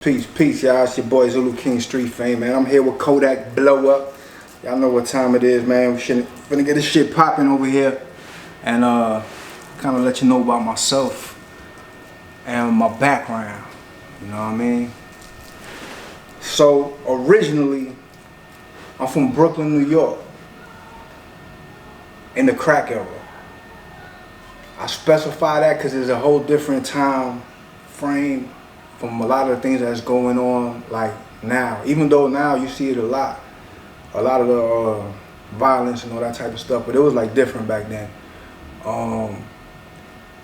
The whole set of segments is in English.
Peace, y'all. It's your boy Zulu King Street Fame, man. I'm here with Kodak Blow Up. Y'all know what time it is, man. We finna get this shit popping over here and kind of let you know about myself and my background. You know what I mean? So originally, I'm from Brooklyn, New York, in the crack era. I specify that because it's a whole different time frame from a lot of the things that's going on like now. Even though now you see it a lot of the violence and all that type of stuff, but it was like different back then.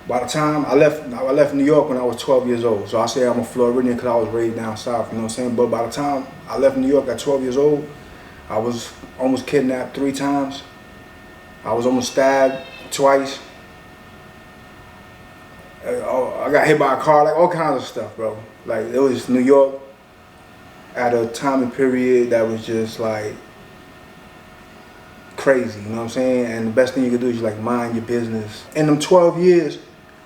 By the time I left New York when I was 12 years old. So I say I'm a Floridian because I was raised down south, you know what I'm saying? But by the time I left New York at 12 years old, I was almost kidnapped 3 times. I was almost stabbed twice. I got hit by a car, like all kinds of stuff, bro. Like it was New York at a time and period that was just like crazy, you know what I'm saying? And the best thing you could do is like mind your business. In them 12 years,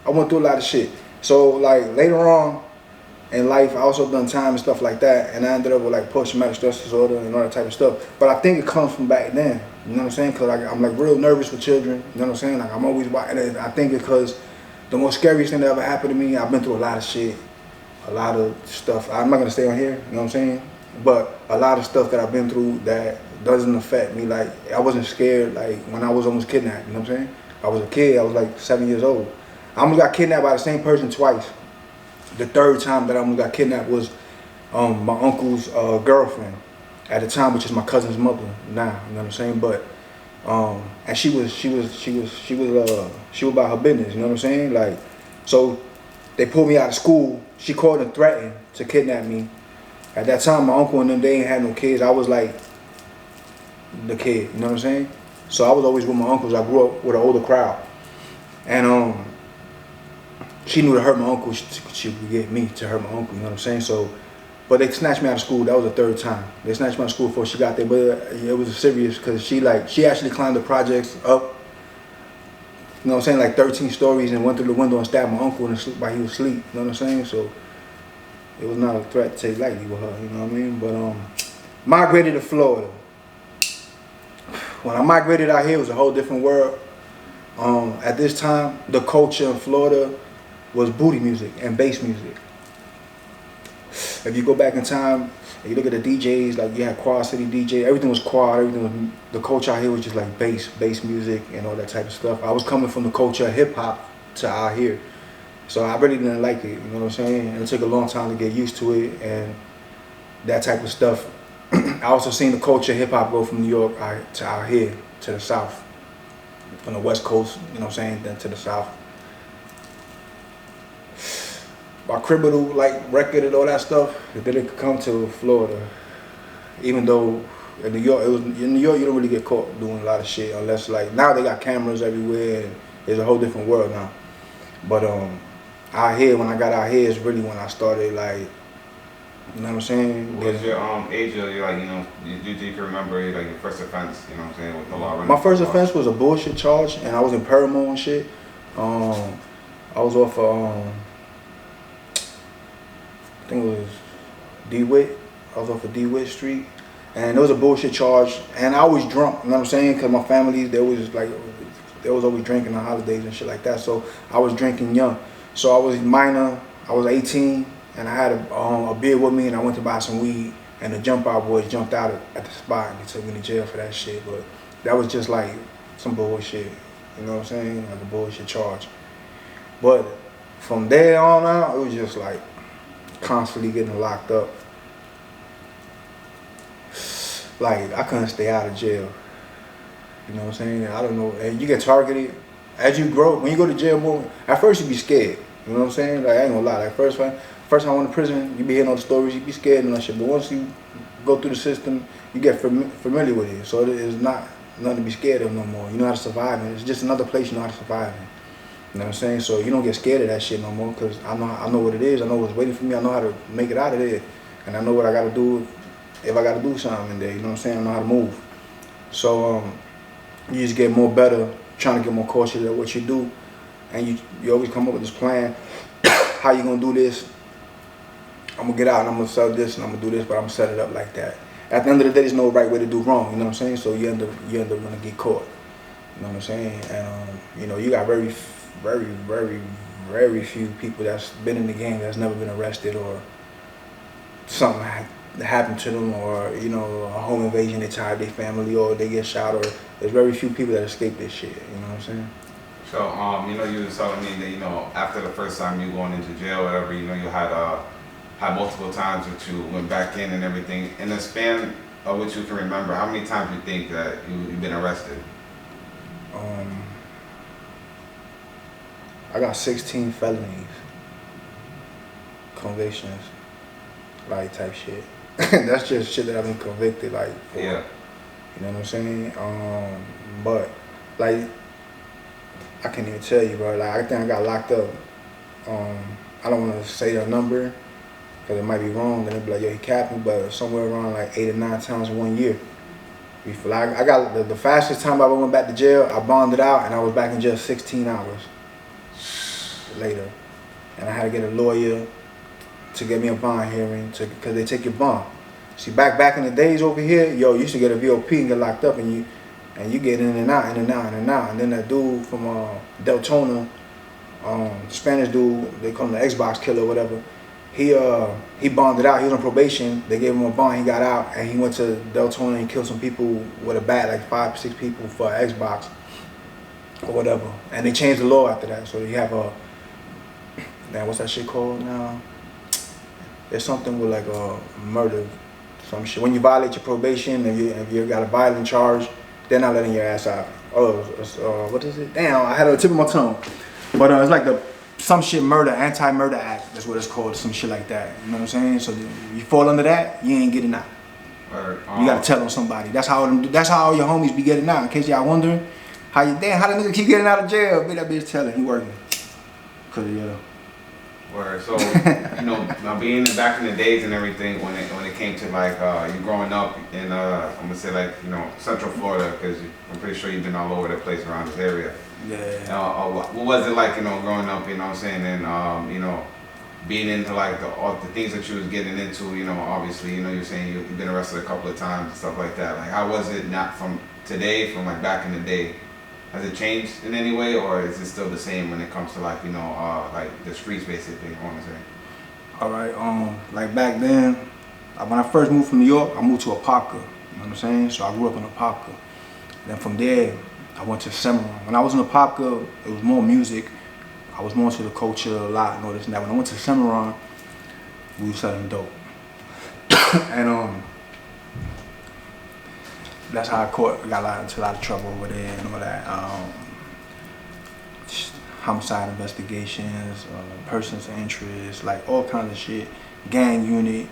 I went through a lot of shit. So like later on in life, I also done time and stuff like that, and I ended up with like post-traumatic stress disorder and all that type of stuff. But I think it comes from back then, you know what I'm saying? Cause like, I'm like real nervous with children, you know what I'm saying? Like I'm always watching it. I think because the most scariest thing that ever happened to me, I've been through a lot of shit, a lot of stuff. I'm not gonna stay on here, you know what I'm saying? But a lot of stuff that I've been through that doesn't affect me. Like I wasn't scared like when I was almost kidnapped, you know what I'm saying? I was a kid, I was like 7 years old. I almost got kidnapped by the same person twice. The third time that I almost got kidnapped was my uncle's girlfriend at the time, which is my cousin's mother now, you know what I'm saying? But and she was about her business, you know what I'm saying? Like, so they pulled me out of school. She called and threatened to kidnap me. At that time, my uncle and them, they ain't had no kids. I was like the kid, you know what I'm saying? So I was always with my uncles. I grew up with an older crowd, and she knew to hurt my uncle, she would get me to hurt my uncle, you know what I'm saying? So, but they snatched me out of school. That was the third time. They snatched me out of school before she got there, but it was serious because she actually climbed the projects up, you know what I'm saying, like 13 stories and went through the window and stabbed my uncle while he was asleep, you know what I'm saying? So it was not a threat to take lightly with her, you know what I mean? But migrated to Florida. When I migrated out here, it was a whole different world. At this time, the culture in Florida was booty music and bass music. If you go back in time and you look at the DJs, like you had Quad City DJ, everything was quad, the culture out here was just like bass music and all that type of stuff. I was coming from the culture of hip hop to out here. So I really didn't like it, you know what I'm saying? And it took a long time to get used to it and that type of stuff. I also seen the culture of hip hop go from New York to out here, to the South. From the West Coast, you know what I'm saying, then to the South. My criminal like record and all that stuff, it didn't come to Florida. Even though in New York, you don't really get caught doing a lot of shit unless like now they got cameras everywhere and it's a whole different world now. But out here, when I got out here, is really when I started like, you know what I'm saying? What was your age of your, like, you know, you can remember like your first offense, you know what I'm saying, with no law running? My first offense was a bullshit charge and I was in Paramount and shit. I was off of I think it was DeWitt. I was off of DeWitt Street, and it was a bullshit charge. And I was drunk, you know what I'm saying? Because my family, they was always drinking on holidays and shit like that. So I was drinking young. So I was minor. I was 18, and I had a beer with me, and I went to buy some weed. And the jump out boys jumped out at the spot, and they took me to jail for that shit. But that was just like some bullshit, you know what I'm saying? Like a bullshit charge. But from there on out, it was just like constantly getting locked up. Like I couldn't stay out of jail. You know what I'm saying? I don't know. And you get targeted as you grow. When you go to jail more, at first you be scared. You know what I'm saying? Like I ain't gonna lie. Like first time I went to prison, you be hearing all the stories, you be scared and that shit. But once you go through the system, you get familiar with it. So it's not nothing to be scared of no more. You know how to survive in. It's just another place you know how to survive in. You know what I'm saying? So you don't get scared of that shit no more because I know what it is. I know what's waiting for me. I know how to make it out of there. And I know what I got to do if I got to do something in there. You know what I'm saying? I know how to move. So you just get more better, trying to get more cautious at what you do. And you always come up with this plan, how you going to do this. I'm gonna get out and I'm gonna sell this and I'm gonna do this, but I'm gonna set it up like that. At the end of the day, there's no right way to do wrong. You know what I'm saying? So you end up gonna get caught. You know what I'm saying? And you know, you got very few people that's been in the game that's never been arrested or something happened to them, or you know, a home invasion, they tied their family, or they get shot, or there's very few people that escape this shit. You know what I'm saying? So, you know, you were telling me that, you know, after the first time you going into jail, whatever, you know, you had multiple times that you went back in and everything. In the span of what you can remember, how many times you think that you've been arrested? I got 16 felonies, convictions, like type shit. That's just shit that I've been convicted like for. Yeah. You know what I'm saying? But like, I can't even tell you, bro. Like, I think I got locked up. I don't want to say the number because it might be wrong. Then they'll be like, yo, he capped me, but somewhere around like 8 or 9 times in 1 year. Before, like, I got the fastest time I ever went back to jail. I bonded out and I was back in jail 16 hours later, and I had to get a lawyer to get me a bond hearing because they take your bond. See, back in the days over here, yo, you used to get a VOP and get locked up, and you get in and out, and then that dude from Deltona, Spanish dude, they call him the Xbox killer or whatever, he bonded out. He was on probation. They gave him a bond. He got out, and he went to Deltona and killed some people with a bat, like 5, 6 people for Xbox or whatever. And they changed the law after that. So you have what's that shit called now? There's something with like a murder, some shit. When you violate your probation and if you got a violent charge, they're not letting your ass out. What is it? Damn, I had it on the tip of my tongue. But it's like some shit murder, anti-murder act. That's what it's called, some shit like that. You know what I'm saying? So you fall under that, you ain't getting out. You gotta tell on somebody. That's how all your homies be getting out. In case y'all wondering, how the nigga keep getting out of jail? Be that bitch telling he working. Cause Word. So, you know, now being back in the days and everything, when it came to like you growing up in I'm gonna say like, you know, Central Florida, because I'm pretty sure you've been all over the place around this area. Yeah. What was it like, you know, growing up? You know what I'm saying? And you know, being into like all the things that you was getting into. You know, obviously, you know, you're saying you've been arrested a couple of times and stuff like that. Like, how was it not from today, from like back in the day? Has it changed in any way, or is it still the same when it comes to like, you know, like the streets basically, I want to say? All right, like back then, when I first moved from New York, I moved to Apopka, you know what I'm saying? So I grew up in Apopka. Then from there, I went to Cimarron. When I was in Apopka, it was more music. I was more into the culture a lot and all this and that. When I went to Cimarron, we were selling dope. And that's how I got into a lot of trouble over there and all that. Homicide investigations, persons of interest, like all kinds of shit. Gang unit.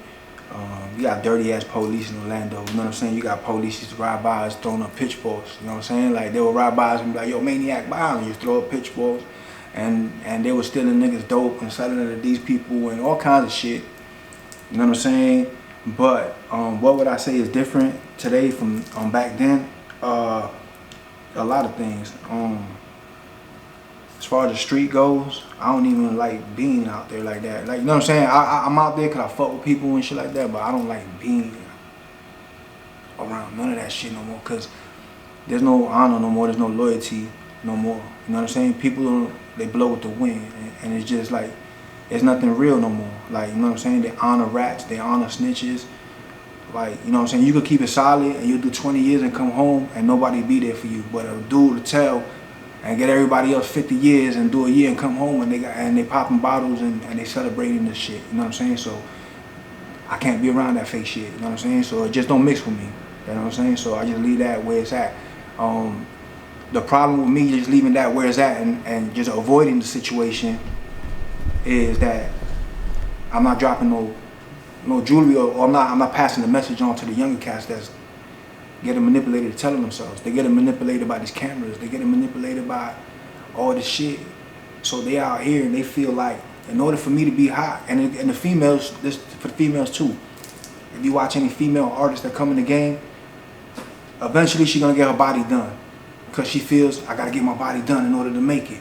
You got dirty ass police in Orlando. You know what I'm saying? You got police used to ride by us throwing up pitchforks. You know what I'm saying? Like they would ride by us and be like, "Yo, maniac, violent." You throw up pitchforks, and they were stealing niggas dope and selling it to these people and all kinds of shit. You know what I'm saying? But what would I say is different today from back then? A lot of things. As far as the street goes, I don't even like being out there like that. Like, you know what I'm saying? I'm out there because I fuck with people and shit like that, but I don't like being around none of that shit no more, because there's no honor no more, there's no loyalty no more. You know what I'm saying? People, they blow with the wind, and it's just like, it's nothing real no more. Like, you know what I'm saying? They honor rats, they honor snitches. Like, you know what I'm saying? You could keep it solid and you'll do 20 years and come home and nobody be there for you. But a dude to tell and get everybody else 50 years and do a year and come home and they popping bottles and they celebrating this shit. You know what I'm saying? So I can't be around that fake shit. You know what I'm saying? So it just don't mix with me. You know what I'm saying? So I just leave that where it's at. The problem with me just leaving that where it's at and just avoiding the situation is that I'm not dropping no jewelry, or I'm not passing the message on to the younger cats that's getting manipulated to telling themselves. They getting manipulated by these cameras. They getting manipulated by all this shit. So they out here and they feel like, in order for me to be hot, and the females, this for the females too. If you watch any female artists that come in the game, eventually she's gonna get her body done, because she feels, I gotta get my body done in order to make it.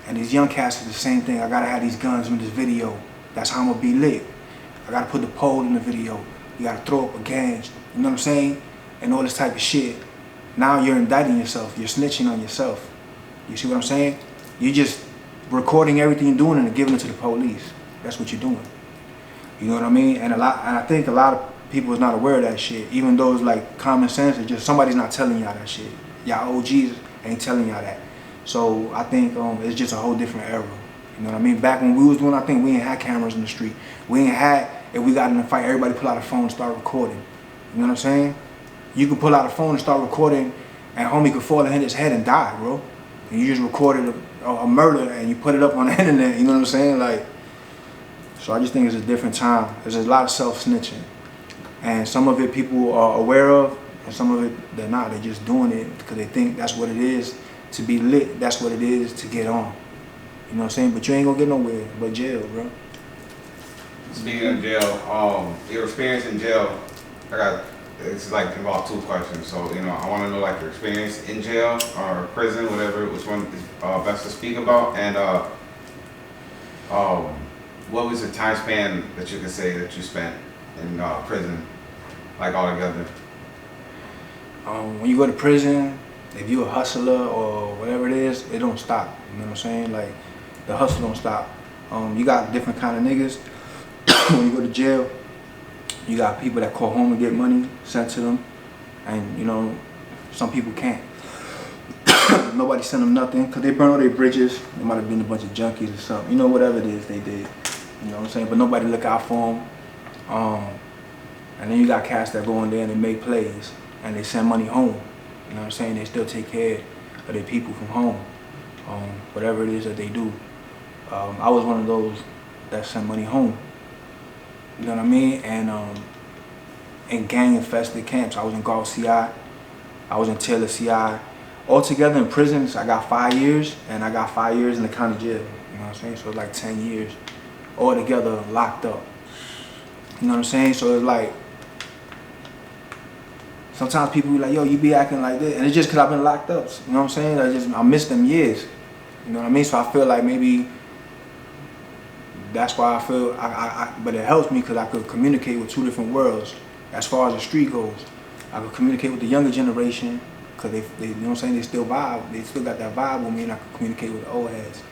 And these young cats is the same thing. I gotta have these guns in this video. That's how I'm gonna be lit. I gotta put the pole in the video. You gotta throw up a gauge. You know what I'm saying? And all this type of shit. Now you're indicting yourself. You're snitching on yourself. You see what I'm saying? You're just recording everything you're doing and giving it to the police. That's what you're doing. You know what I mean? And I think a lot of people is not aware of that shit. Even though it's like common sense, it's just somebody's not telling y'all that shit. Y'all OGs ain't telling y'all that. So I think it's just a whole different era. You know what I mean? Back when we was doing our thing, we ain't had cameras in the street. We ain't had, if we got in a fight, everybody pull out a phone and start recording. You know what I'm saying? You can pull out a phone and start recording, and homie could fall and hit his head and die, bro. And you just recorded a murder and you put it up on the internet. You know what I'm saying? Like, so I just think it's a different time. There's a lot of self-snitching. And some of it people are aware of, and some of it they're not. They're just doing it because they think that's what it is to be lit. That's what it is to get on. You know what I'm saying? But you ain't gonna get nowhere but jail, bro. Speaking of jail, your experience in jail, it's like involved 2 questions. So, I want to know like your experience in jail or prison, whatever, which one is best to speak about, and what was the time span that you could say that you spent in prison, like all together? When you go to prison, if you a hustler or whatever it is, it don't stop. You know what I'm saying? Like, the hustle don't stop. You got different kind of niggas. When you go to jail, you got people that call home and get money sent to them, and some people can't. Nobody sent them nothing because they burn all their bridges. They might have been a bunch of junkies or something. Whatever it is they did. You know what I'm saying? But nobody look out for them. And then you got cats that go in there and they make plays and they send money home. You know what I'm saying? They still take care of their people from home. Whatever it is that they do. I was one of those that sent money home. You know what I mean? And in gang-infested camps, I was in Gulf CI. I was in Taylor CI. Altogether in prisons, I got 5 years, and I got 5 years in the county jail. You know what I'm saying? So it's like 10 years altogether locked up. You know what I'm saying? So it's like, sometimes people be like, yo, you be acting like this. And it's just because I've been locked up. You know what I'm saying? I miss them years. You know what I mean? So I feel like maybe that's why I feel, but it helps me because I could communicate with 2 different worlds as far as the street goes. I could communicate with the younger generation because they you know what I'm saying, they still vibe. They still got that vibe with me, and I could communicate with the old heads,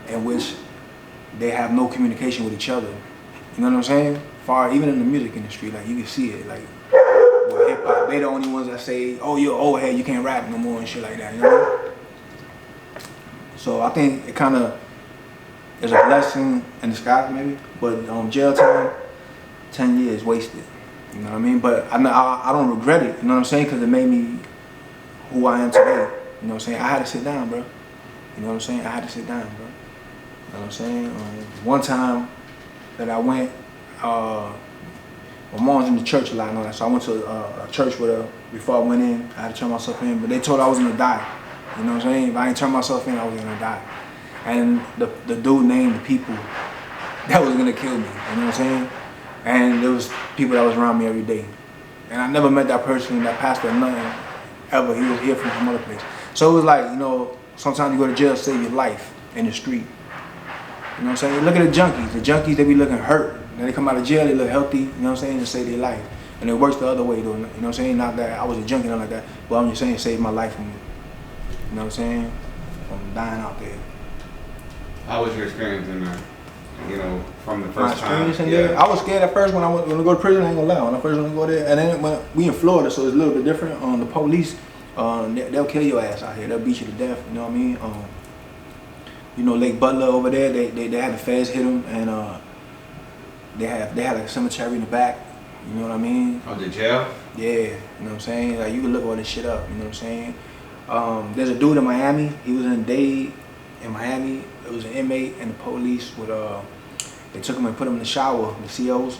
in which they have no communication with each other. You know what I'm saying? Even in the music industry, like you can see it. Like with hip hop, they the only ones that say, "Oh, you're an old head, you can't rap no more" and shit like that. You know? So I think it kind of is a blessing in disguise, maybe. But jail time, 10 years wasted. You know what I mean? But I don't regret it. You know what I'm saying? Because it made me who I am today. You know what I'm saying? I had to sit down, bro. You know what I'm saying? I had to sit down, bro. You know what I'm saying? One time that I went, my mom was in the church a lot and all that, so I went to a church with her before I went in. I had to turn myself in, but they told I was gonna die. You know what I'm saying? If I didn't turn myself in, I was gonna die. And the dude named the people that was gonna kill me. You know what I'm saying? And there was people that was around me every day. And I never met that person, that pastor, or nothing, ever. He was here from some other place. So it was like, sometimes you go to jail to save your life in the street. You know what I'm saying? Look at the junkies. The junkies, they be looking hurt. Then they come out of jail, they look healthy, you know what I'm saying, to save their life. And it works the other way though, you know what I'm saying? Not that I was a junkie, nothing like that, but I'm just saying it saved my life from, you know what I'm saying, from dying out there. How was your experience in there? From the first My experience time? in there, I was scared at first when I go to prison, I ain't gonna lie. When I first went to go there, and then when we in Florida, so it's a little bit different. The police, they'll kill your ass out here. They'll beat you to death, you know what I mean? Lake Butler over there, they had the feds hit them, and they had like a cemetery in the back, you know what I mean? Oh, the jail? Yeah, you know what I'm saying? Like, you can look all this shit up, you know what I'm saying? There's a dude in Miami, he was in Dade in Miami. It was an inmate, and the police they took him and put him in the shower, the COs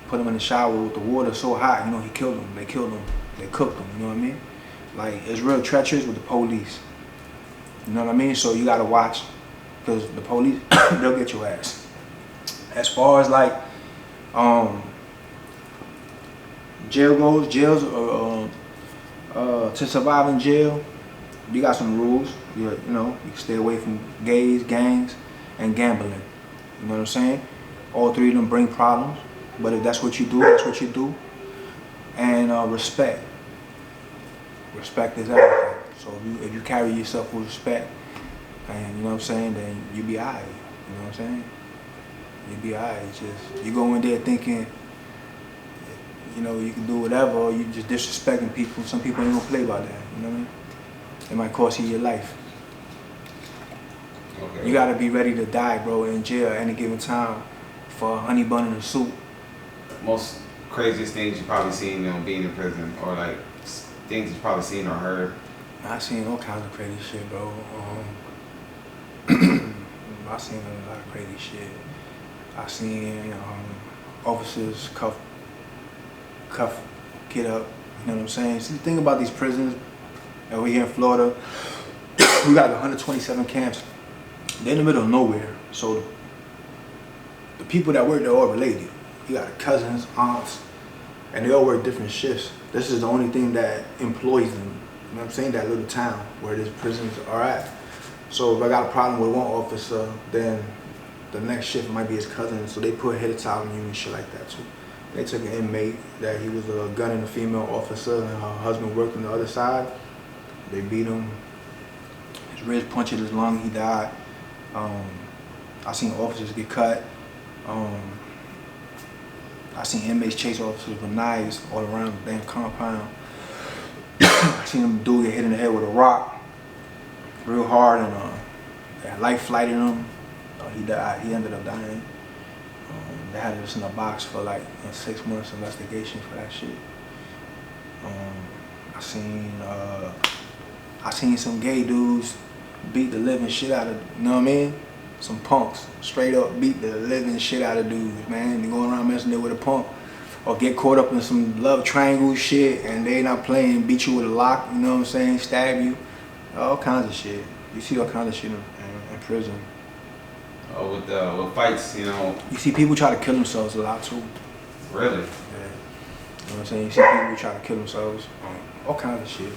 put him in the shower with the water so hot, he killed him. They killed him, they cooked him, you know what I mean? Like, it's real treacherous with the police, you know what I mean? So you gotta watch, because the police, they'll get your ass. As far as like, jails to survive in jail, you got some rules. You can stay away from gays, gangs, and gambling. You know what I'm saying? All 3 of them bring problems. But if that's what you do, that's what you do. And respect. Respect is everything. So if you carry yourself with respect, and you know what I'm saying, then you be alright. You know what I'm saying? You be alright. Just you go in there thinking, you know, you can do whatever, or you just disrespecting people. Some people ain't gonna play about that. You know what I mean? It might cost you your life. Okay. You gotta be ready to die, bro, in jail at any given time for a honey bun in a suit. Most craziest things you probably seen, you know, being in prison, or like things you probably seen or heard. I seen all kinds of crazy shit, bro. I seen a lot of crazy shit. I seen officers cuff, get up. You know what I'm saying? See, the thing about these prisons over here in Florida, we got 127 camps. They're in the middle of nowhere, so the people that work, they're all related. You got cousins, aunts, and they all work different shifts. This is the only thing that employs them. You know what I'm saying? That little town where these prisons are at. So if I got a problem with one officer, then the next shift might be his cousin. So they put head of towel on you and shit like that too. They took an inmate that he was gunning a female officer, and her husband worked on the other side. They beat him. His ribs punctured his lung. He died. I seen officers get cut. I seen inmates chase officers with knives all around the damn compound. I seen them dude get hit in the head with a rock real hard, and that life flighted him. He died. He ended up dying. They had us in a box for like 6 months investigation for that shit. I seen some gay dudes beat the living shit out of, you know what I mean? Some punks straight up beat the living shit out of dudes, man. They go around messing there with a punk, or get caught up in some love triangle shit and they not playing, beat you with a lock, you know what I'm saying? Stab you, all kinds of shit. You see all kinds of shit in prison. With fights, you know. You see people try to kill themselves a lot too. Really? Yeah. You know what I'm saying? You see people try to kill themselves. All kinds of shit.